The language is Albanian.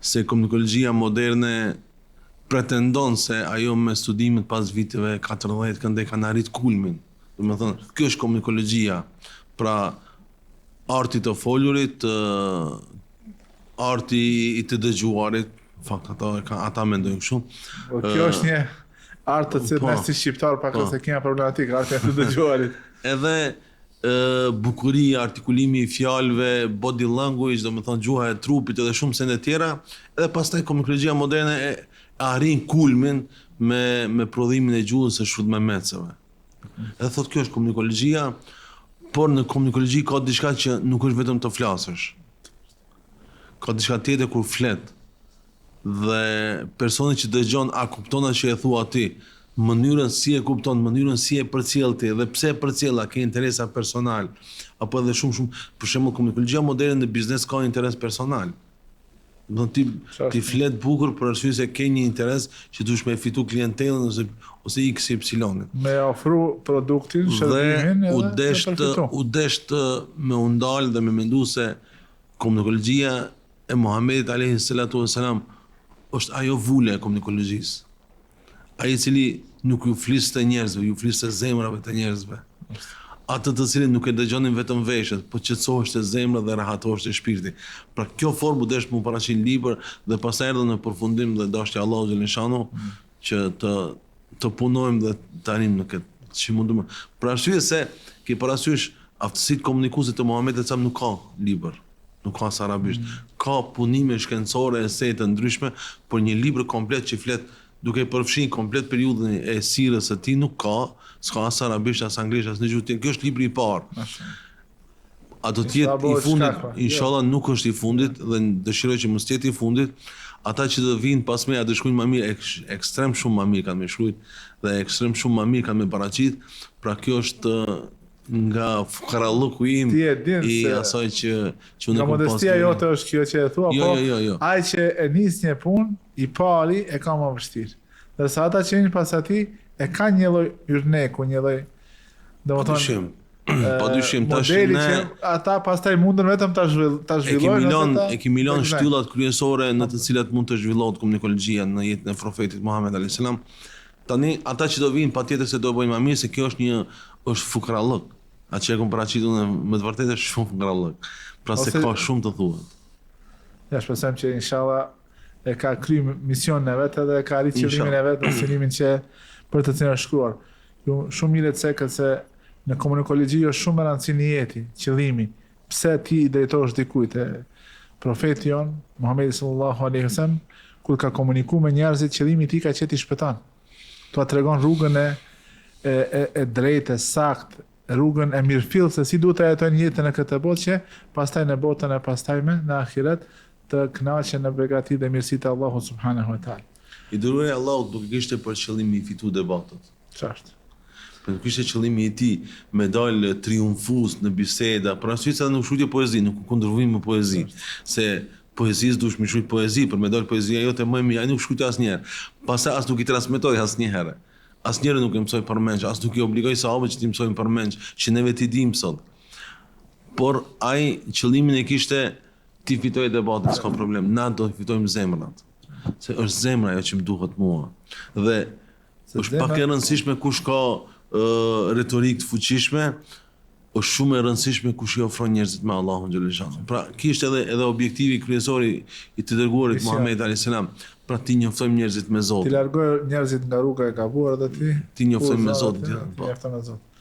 se komunikologjia moderne pretendon se ajo me studimet pas viteve 40 këndej kanë arrit kulmin. Do të thonë, kjo është komunikologjia. Pra arti të folurit, arti i të dëgjuarit, fakt ata mendojnë kështu. Kjo është një art të cilët ne si shqiptar pak ose kemi problematik arti të dëgjuarit. Edhe bukuria, artikulimi i fjalëve, body language, do të thonë gjuha e trupit edhe shumë sende tjera, edhe pastaj komunikologjia moderne e arrin kulmin me prodhimin e gjuhës së shfrytëmëmecëve. Edhe thotë kjo është komunikologjia, por në komunikologji ka diçka që nuk është vetëm të flasësh. Ka diçka tjetër kur flet. Dhe personi që dëgjon a kupton atë që e thua ti, mënyrën si e kupton, mënyrën si e përcjell ti dhe pse e përcjell, a ke interesa personal apo edhe shumë për shembull komunikologjia moderne në biznes ka interes personal. Do ti flet bukur për arsye se ke një interes që duhesh me fitu klientellën ose XY. Me ofru produktin, shërbimin edhe u desht me u ndal dhe me mendu se komunikologjia e Muhamedit alayhi salatu wasalam është ajo vule e komunikologjisë. Ai i cili nuk ju flis të njerëzve, ju flis të zemrave të njerëzve. Atë të cilin nuk e dëgjonin vetëm veshët, po qetësohesh të zemra dhe rahatohesh të shpirti. Pra kjo formë desh mu paraqit libër dhe pastaj erdhën në përfundim dhe dashja Allahu xhaleshanu që të punojmë dhe të arrijmë në këtë që mundum. Për arsye se ke parasysh aftësitë komunikuese të Muhamedit sa nuk ka libër. Nuk ka arabisht. Ka punime shkencore, ese të ndryshme, por një libër komplet që flet duke përfshirë komplet periudhën e sirës së tij nuk ka, s'ka as arabisht, as anglisht, as në gjuhë tjetër. Kjo është libri i parë. A do të jetë i fundit? Inshallah nuk është i fundit dhe dëshiroj që mos jetë i fundit. Ata që do vinë pas meja do shkruajnë më mirë, ekstrem shumë më mirë kanë me shkruajt dhe ekstrem shumë më mirë kanë me paraqit. Pra kjo është nga fukaralluku im i asaj që unë nga modestia jote është kjo që e thua, jo. Ai që e nis një punë, i pari e ka më vështirë. Ndërsa ata që janë pas atij e kanë një lloj yrneku, një lloj domethënë padyshim tash modeli që ata pastaj mundën vetëm ta zhvillojnë. E ki milion shtyllat kryesore në të cilat mund të zhvillohet komunikologjia në jetën e profetit Muhammed alayhis salam. Tani ata që do vinë patjetër se do bëjnë më mirë se kjo është fukarallëk. Atë që e kom paraqitur me të vërtetë është shumë fukarallëk. Pra se ka shumë të thuhet. Ja, shpresojmë që inshallah e ka kryer misionin e vet edhe e ka arritur qëllimin e vet, në synimin që për të cilën është shkruar. Shumë mirë të sekët se në komunikologji është shumë e rëndësishme jeti, qëllimi. Pse ti i drejtohesh dikujt? Profeti jon, Muhamedi sallallahu alaihi wasallam, kur ka komunikuar me njerëzit, qëllimi i tij ka qenë të shpëton. Tua tregon rrugën e drejtë, saktë, rrugën e mirëfill se si duhet të jetojnë jetën e këtë botë që pastaj në botën e pastajme në ahiret të kënaqen në begati dhe mirësitë e Allahut subhanahu wa taala. I dërguari i Allahut nuk kishte për qëllim mi fitu debatet. Qartë. Por kishte qëllimi i tij me dalë triumfues në biseda, por arsye se nuk shkruaj poezi, nuk kundërvojmë me poezi, se poezisë duhet më shkruaj poezi për me dalë poezia jote më e mirë, ai nuk shkruaj asnjëherë. Pastaj as nuk i transmetoi asnjëherë. Asnjëherë nuk e mësoi përmendj, as nuk i obligoi sahabët që ti mësojnë përmendj, që neve ti dim sot. Por ai qëllimin e kishte ti fitoi debatin, s'ka problem. Na do të fitojmë zemrat. Se është zemra ajo që më duhet mua. Dhe është pak e rëndësishme kush ka retorikë të fuqishme, është shumë e rëndësishme kush i ofron njerëzit me Allahun xhaleshanu. Pra, ky është edhe objektivi kryesor i të dërguarit Muhammed alayhis salam. Pra ti njoftojmë njerëzit me Zotin. Ti largoj njerëzit nga rruga e gabuar dhe ti njoftojmë me Zotin. Ti njoftojmë me Zotin.